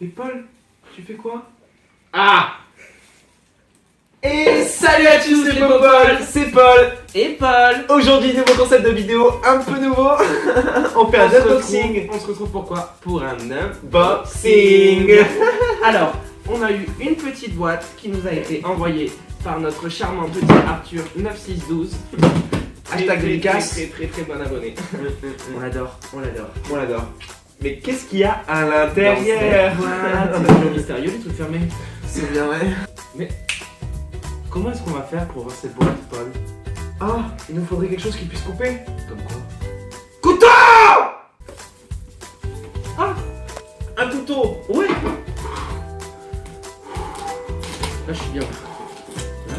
Et Paul, tu fais quoi? Ah! Et salut à tous les Paul, c'est Paul Et Paul! Aujourd'hui, nouveau concept de vidéo un peu nouveau. On fait un unboxing. On se retrouve pourquoi? Pour un Unboxing. Alors, on a eu une petite boîte qui nous a été envoyée par notre charmant petit Arthur 9612. Hashtag dédicace. Très bon abonné. On l'adore, on l'adore. On l'adore. Mais qu'est-ce qu'il y a à l'intérieur? C'est toujours mystérieux les trucs fermés. C'est bien vrai. Mais comment est-ce qu'on va faire pour ouvrir cette boîte, Paul? Ah, il nous faudrait quelque chose qui puisse couper. Comme quoi? Couteau! Ah! Un couteau. Ouais! Là, je suis bien. Là.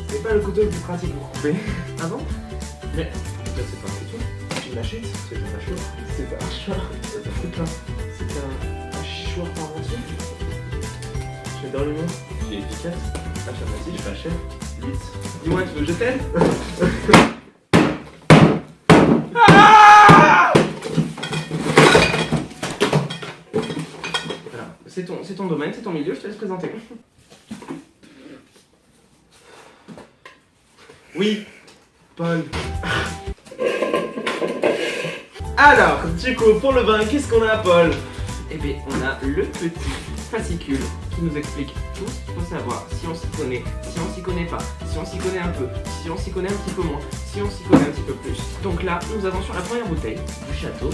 C'est pas le couteau le plus pratique pour couper. Ah bon? Mais là, c'est pas un couteau. Tu l'achètes? C'est un hachoir. C'est pas un hachoir. C'est un truc là. C'est un hachoir par entier. J'adore le nom. Il est efficace. Affirmatif, je fais cher. 8. Dis-moi, tu veux que je t'aide? Voilà. C'est ton domaine, c'est ton milieu, je te laisse présenter. Oui, Paul. Alors, du coup, pour le vin, qu'est-ce qu'on a, Paul? Eh bien, on a le petit fascicule qui nous explique tout ce qu'il faut savoir, si on s'y connaît, si on s'y connaît pas, si on s'y connaît un peu, si on s'y connaît un petit peu moins, si on s'y connaît un petit peu plus. Donc là, nous avons sur la première bouteille du château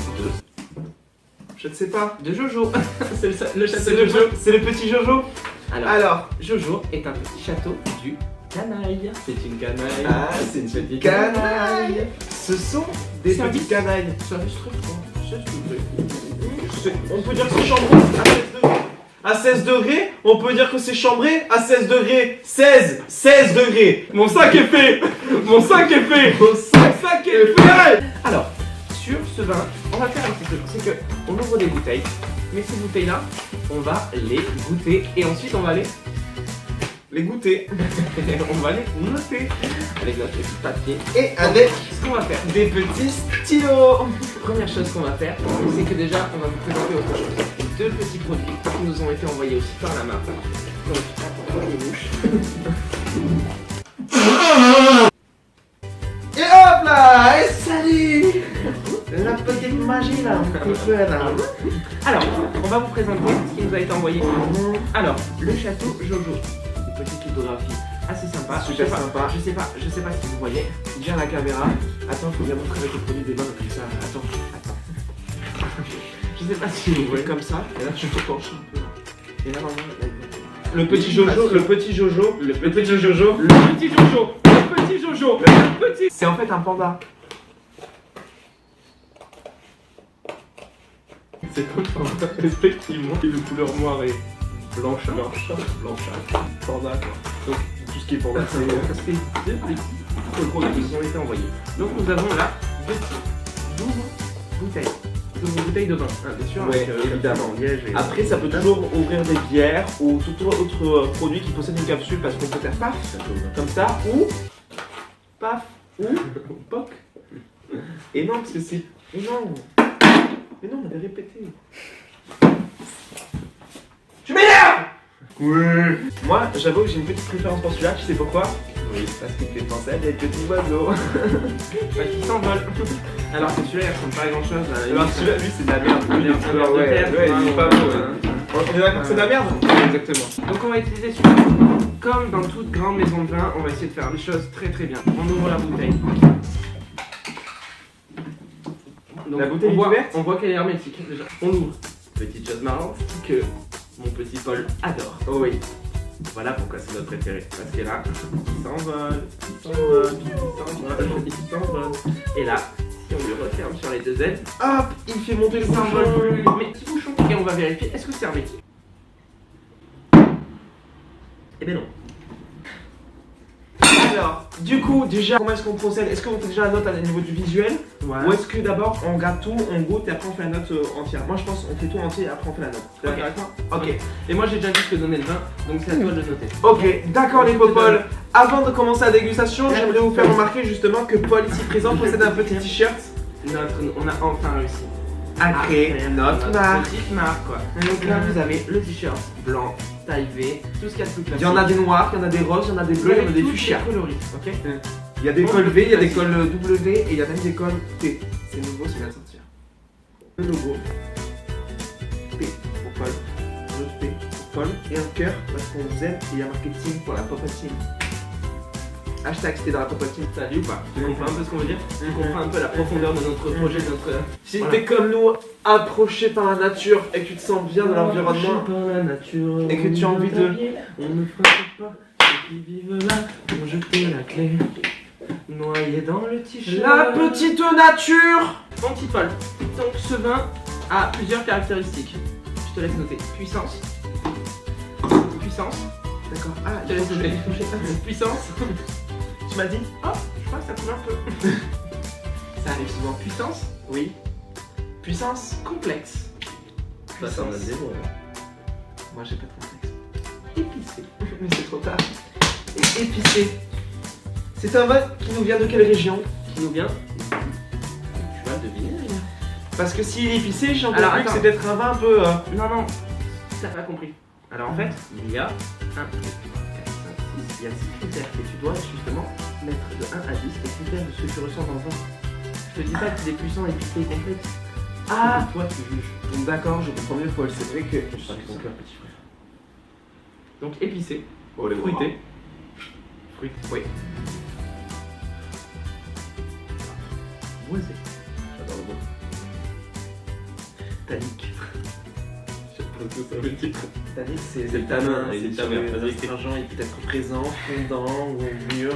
Je ne sais pas. de Jojo. C'est le château C'est de Jojo. c'est le petit Jojo. Alors, Jojo est un petit château du canaille. C'est une canaille. Ah, c'est une petite canaille. Ce sont des C'est un petites vice. canailles. Service très fort. C'est ce que vous voulez. On peut dire que c'est chambré à 16 degrés. À 16 degrés, on peut dire que c'est chambré à 16 degrés. 16 degrés. Mon sac est fait. Mon sac est fait. Mon sac est fait. Alors, sur ce vin, on va faire un petit truc. C'est que on ouvre des bouteilles, mais ces bouteilles-là, on va les goûter et ensuite on va Les goûter. on va les noter avec notre petit papier. Et avec Ce qu'on va faire, des petits stylos. première chose qu'on va faire, c'est que déjà, on va vous présenter autre chose. Deux petits produits qui nous ont été envoyés aussi par la marque. Donc, attends, je me bouche. Et hop là. Et salut. La petite magie là. Un peu là. Alors, on va vous présenter ce qui nous a été envoyé. Alors, le château Jojo. Une petite lithographie assez sympa. Super Je sais pas- sympa. Je sais pas si vous voyez. Viens à la caméra. Attends, faut bien montrer avec le produit des mains comme ça. Attends. Je sais pas si vous voyez. Comme ça. Et là, tu te penches un peu. Et là, normalement, là, Le petit Jojo, le petit Jojo. Le petit Jojo. Le petit Jojo. Le petit Jojo. Le petit. C'est en fait un panda. C'est un panda, respectivement, qui est de couleur noire et blanchâtre. Blanchâtre. Panda quoi. Donc tout ce qui est panda, C'est deux petits produits qui nous ont été envoyés. Donc nous avons là deux petits 12 bouteilles. 12 bouteilles de vin. Ah, bien sûr, Ouais, avec, évidemment. liège et... Après, ça peut toujours ouvrir des bières ou tout autre produit qui possède une capsule parce qu'on peut faire paf comme ça ou paf ou Poc. et non parce que c'est mais non on avait répété. Tu m'énerves. Ouais. Moi, j'avoue que j'ai une petite préférence pour celui-là. Tu sais pourquoi? Oui. Parce qu'il me fait penser à des petits oiseaux. Qui s'envolent. Alors que celui-là, il ressemble pas à grand chose. Alors celui-là, lui, c'est de la merde. Il est un verre de terre, ouais, il est pas beau. hein. On est d'accord que c'est de la merde? Exactement. Donc on va utiliser celui-là. Comme dans toute grande maison de vin, on va essayer de faire les choses très bien. On ouvre la bouteille. Donc, La bouteille on voit, ouverte. on voit qu'elle est hermétique déjà. On ouvre. Petite chose marrante que mon petit Paul adore. Oh oui. Voilà pourquoi c'est notre préféré. Parce que là, il s'envole, il s'envole, il s'envole. Et là, si on lui referme sur les deux ailes, Hop, il fait monter le il s'envole bouchon. plus. Mais petit bouchon. Et on va vérifier, est-ce que c'est hermétique? Eh ben non. Alors, du coup, déjà, comment est-ce qu'on procède? Est-ce qu'on fait déjà la note au niveau du visuel? Voilà. Ou est-ce que d'abord on regarde tout, on goûte et après on fait la note entière? Moi je pense qu'on fait tout entier et après on fait la note. T'es d'accord avec moi? Ok. Et moi j'ai déjà dit ce que donnait le vin, donc c'est à toi de le noter. Ok, d'accord les popoles. Avant de commencer la dégustation, j'aimerais vous faire remarquer justement que Paul ici présent possède un petit t-shirt On a enfin réussi à créer notre marque. petite marque quoi. Donc là vous avez le t-shirt blanc, taille V, tout ce qu'il y a de plus Il classique. y en a des noirs, il y en a des roses, il y en a des bleus, il y en a des fuchsia. coloris, ok. Il y a des cols V, il y a des cols W et il y a même des cols T. C'est nouveau, c'est bien de sortir. Le logo P pour Paul, l'autre P pour Paul et un cœur parce qu'on vous aime et il y a marqué team pour la Papa Team. Hashtag c'était dans la Papa Team. T'as vu ou pas? Tu comprends un peu ce qu'on veut dire? Tu comprends un peu la profondeur de notre projet, de notre... Si Voilà. t'es comme nous, approché par la nature et que tu te sens bien dans l'environnement par la nature, et que tu as envie de... on ne frappe pas ceux qui vivent là, ont jeté la clé, noyé dans le t-shirt. La petite nature. Mon petit Paul, donc ce vin a plusieurs caractéristiques. Je te laisse noter. Puissance. Puissance. D'accord. Ah, Je te laisse noter. Puissance. Tu m'as dit? Oh, je crois que ça coule un peu. Ça arrive souvent. Puissance. Oui. Puissance. Complexe. Puissance. bon. Moi j'ai pas de complexe. Épicé. Mais c'est trop tard. Et épicé. C'est un vin qui nous vient de quelle région? Qui nous vient. Tu vas le deviner. Parce que s'il est épicé, j'ai Alors, entendu que attends. c'est peut-être un vin un peu... Non, t'as pas compris. Alors en fait, il y a 1, 2, 3, 4, 5, 6, il y a 6 critères que tu dois justement mettre de 1 à 10, les critères de ce que tu ressens dans le vin. Je te dis pas qu'il est puissant, épicé et complexe. Ah, C'est toi qui juges. d'accord, je comprends mieux Paul. C'est vrai que... Je suis ton cœur, petit frère. Donc épicé, Oh, les fruité. Fruité, oui. Boisé. J'adore le mot. Tannique. Je sais pas ce que ça veut dire. Tannique, c'est le tanin, c'est il est sur tanin, les vas-y. astringents, il peut être présent, fondant ou mûr.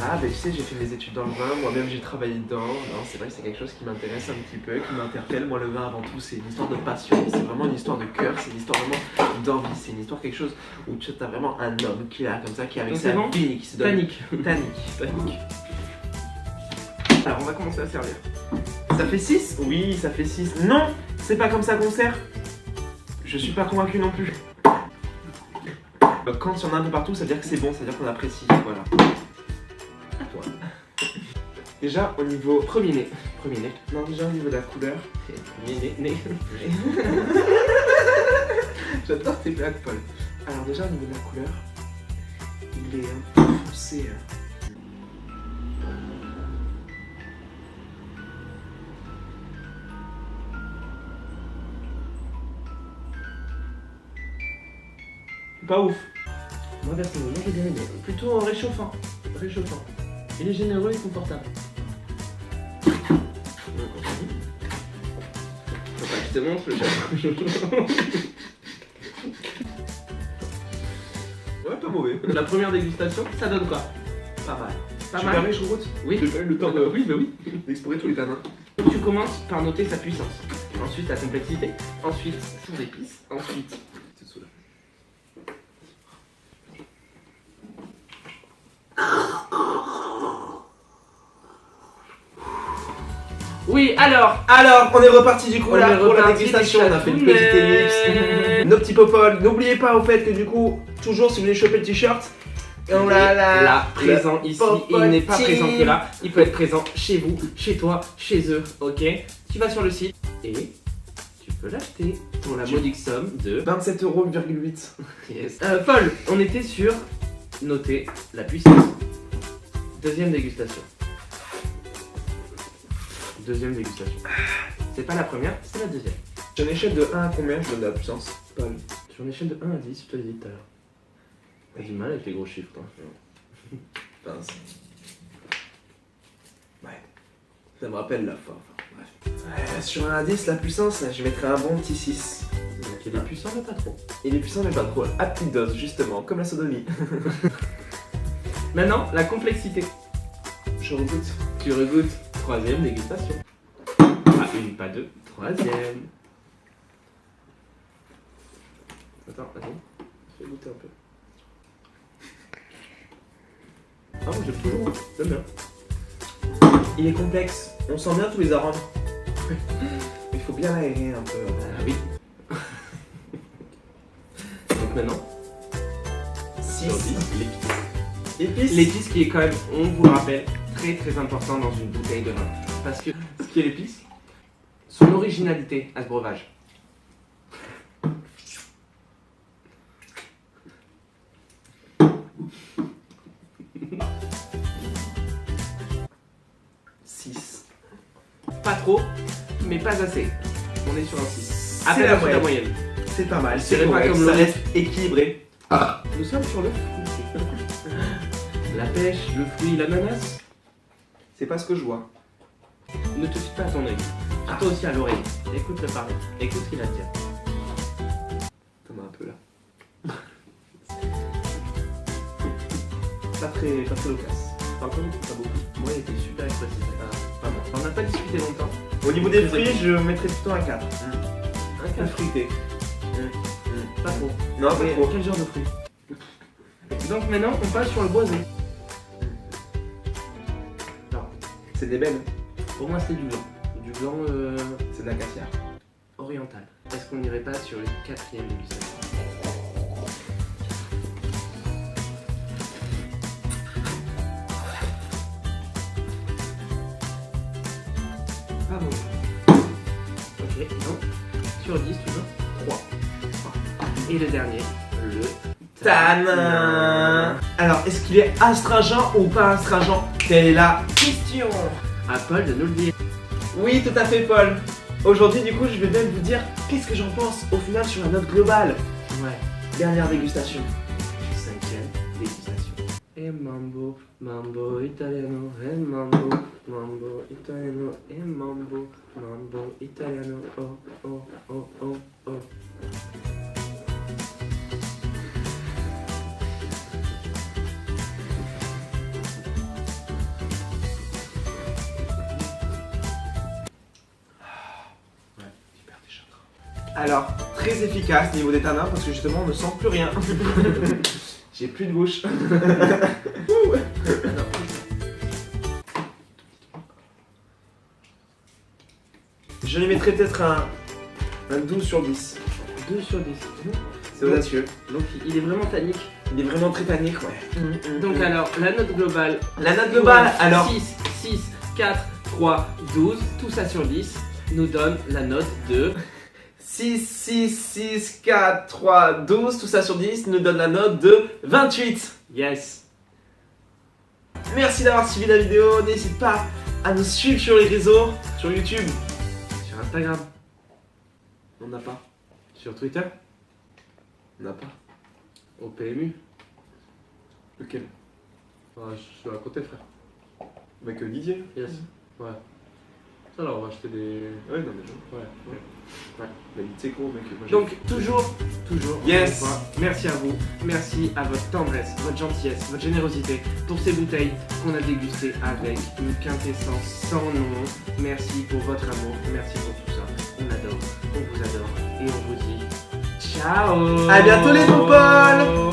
Ah, ben tu sais, j'ai fait mes études dans le vin, moi-même j'ai travaillé dedans. Non, c'est vrai que c'est quelque chose qui m'intéresse un petit peu, qui m'interpelle. Moi, le vin, avant tout, c'est une histoire de passion, c'est vraiment une histoire de cœur, c'est une histoire vraiment d'envie, c'est une histoire quelque chose où tu as vraiment un homme qui est là, comme ça, qui est avec Donc, sa c'est bon vie, qui se donne. Tannique. Tannique. Alors on va commencer à servir. Ça fait 6? Oui, ça fait 6. Non, c'est pas comme ça qu'on sert. Je suis pas convaincu non plus. Quand il y en a un peu partout, ça veut dire que c'est bon, ça veut dire qu'on apprécie. Voilà. À toi. Déjà au niveau. Premier nez. Premier nez. Non, déjà au niveau de la couleur. Premier nez. J'adore tes blagues, Paul. Alors, déjà au niveau de la couleur, il est un peu foncé. Pas ouf. Moi personnellement j'ai bien aimé. Plutôt réchauffant. Réchauffant. Il est généreux et confortable. Faut pas que je te montre le chat. Ouais, pas mauvais. La première dégustation, ça donne quoi? Pas mal. Pas Tu mal. permets, je route. Oui. J'ai pas eu le temps de. Oui, bah oui. d'explorer tous les tanins. Donc tu commences par noter sa puissance. Ensuite la complexité. Ensuite son épice. Ensuite. C'est sous là. Oui, alors. Alors, on est reparti du coup On là est pour la reparti dégustation. des On a fait une chatounettes. petite ellipse. Nos petits popoles. N'oubliez pas au fait que du coup, toujours si vous voulez choper le t-shirt, on l'a là, présent ici, il n'est pas Popotin. présent que là, il peut être présent chez vous, chez toi, chez eux, ok? Tu vas sur le site et tu peux l'acheter pour la modique somme de... 27,8 €. Yes. Paul, on était sur noter la puissance. Deuxième dégustation. Deuxième dégustation. C'est pas la première, c'est la deuxième. Sur une échelle de 1 à combien je donne de la puissance, Paul? Sur une échelle de 1 à 10, je te l'ai dit tout à l'heure. T'as du mal avec les gros chiffres, toi. Pince. Ouais. Ça me rappelle la fois. Enfin, bref. Sur un à 10, la puissance, là, je mettrais un bon petit 6. Donc il est puissant, mais pas trop. Il est puissant, mais pas trop. À petite dose, justement, comme la sodomie. Maintenant, la complexité. Je regoute. Tu regoutes. Troisième dégustation. Pas une, pas deux. Troisième. Attends. Je vais goûter un peu. Ah, moi j'aime toujours. J'aime bien. Il est complexe. On sent bien tous les arômes. Il faut bien l'aérer un peu. Ah oui. Donc maintenant, 6. sur 10, il est Épices. L'épice qui est quand même, on vous le rappelle, très très important dans une bouteille de vin. Parce que ce qui est l'épice, son originalité à ce breuvage. Pas trop, mais pas assez. On est sur un 6. C'est la la moyenne. moyenne. C'est pas mal, C'est c'est pas correct, comme ça l'eau. reste équilibré. Nous sommes sur le fruit. La pêche, le fruit, l'ananas. C'est pas ce que je vois. Ne te fie pas à ton œil. Toi aussi à l'oreille. Écoute le parler. Écoute ce qu'il a à dire. T'en as un peu là. pas très loquace. Par contre, pas beaucoup. Moi, il était super expressif. Vraiment. On n'a pas discuté longtemps. Au niveau des fruits, je mettrais plutôt un 4. Un Un café. fruité. Pas trop. Non, pas Mais trop. quel genre de fruit? Donc maintenant, on passe sur le boisé. Alors, C'est des belles. pour moi, c'est du blanc. Du blanc C'est de l'acacia. oriental. Est-ce qu'on n'irait pas sur une 4e dégustation? Pas bon. Ok, donc, sur 10 toujours 3. Et le dernier, le Tanin. Alors, est-ce qu'il est astringent ou pas astringent? Telle est la question. À Paul de nous le dire. Oui, tout à fait, Paul. Aujourd'hui, du coup, je vais même vous dire qu'est-ce que j'en pense au final sur la note globale. Ouais. Dernière dégustation. 5e dégustation. Et mambo, mambo italiano, et mambo, mambo italiano, et mambo, mambo italiano, oh, oh, oh, oh, oh. Alors, très efficace niveau des tanins parce que justement on ne sent plus rien. J'ai plus de bouche. Je lui mettrais peut-être un 12 sur 10. 2 sur 10. C'est audacieux. Donc il est vraiment tannique. Il est vraiment très tannique, ouais. Donc alors, la note globale. La note globale, alors 6, 6, 4, 3, 12, tout ça sur 10, nous donne la note de 6, 6, 6, 4, 3, 12, tout ça sur 10 nous donne la note de 28. yes. Merci d'avoir suivi la vidéo, n'hésite pas à nous suivre sur les réseaux, sur YouTube. Sur Instagram, On n'a pas. sur Twitter, On n'a pas. au PMU. Lequel? Je suis à côté, frère. Avec Didier. Yes. Ouais. Alors, on va acheter des. Ouais, non mais je... Ouais. Mais c'est gros mec. Moi, j'ai- Donc, toujours, Yes. encore une fois, merci à vous, merci à votre tendresse, votre gentillesse, votre générosité pour ces bouteilles qu'on a dégustées avec une quintessence sans nom. Merci pour votre amour, merci pour tout ça. On adore, on vous adore et on vous dit ciao. À bientôt les bons Paul.